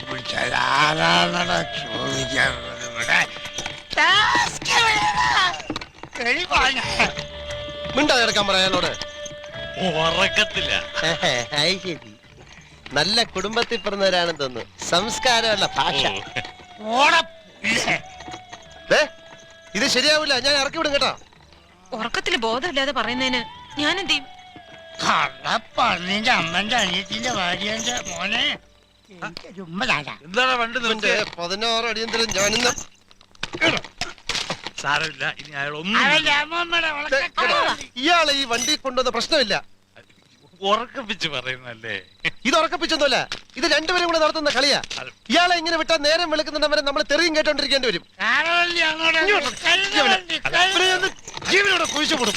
പിടിച്ചാൽ ആരാണടാ ചോദിക്കാറുള്ളത് ഇവിടെ? മിണ്ടാ കിടക്കാൻ പറയാനോട്. ഉറക്കത്തില്ല. ശരി, നല്ല കുടുംബത്തിൽ പിറന്നവരാണെന്ന് തോന്നുന്നു. സംസ്കാരമുള്ള ഭാഷ. ഇത് ശരിയാവില്ല, ഞാൻ ഇറക്കി വിടും കേട്ടോ. ഉറക്കത്തില് ബോധമില്ലാതെ പറയുന്നതിന് ഞാൻ എന്ത് ചെയ്യും? നിന്റെ അമ്മന്റെ അനിയത്തിന്റെ ഭാര്യന്റെ മോനെ എന്താണ് വണ്ടി നിർത്തി? 16 അടിയന്തരം ഞാനിന്ന് സാരമില്ല, ഇനി അയാളൊന്നും ഇയാളെ ഈ വണ്ടി കൊണ്ടുവന്ന പ്രശ്നമില്ല. ഉറക്കപ്പിച്ച് പറയുന്നല്ലേ? ഇത് ഉറക്കപ്പിച്ചൊന്നുമല്ല, ഇത് രണ്ടുപേരും കൂടെ നടത്തുന്ന കളിയാ. ഇയാളെ ഇങ്ങനെ വിട്ടാൽ നേരം വെളുക്കുന്നവരെ നമ്മൾ തെറിയും കേട്ടോണ്ടിരിക്കേണ്ടി വരും. അങ്ങോട്ട് ജീവനോടെ കുഴിച്ചുപെടും.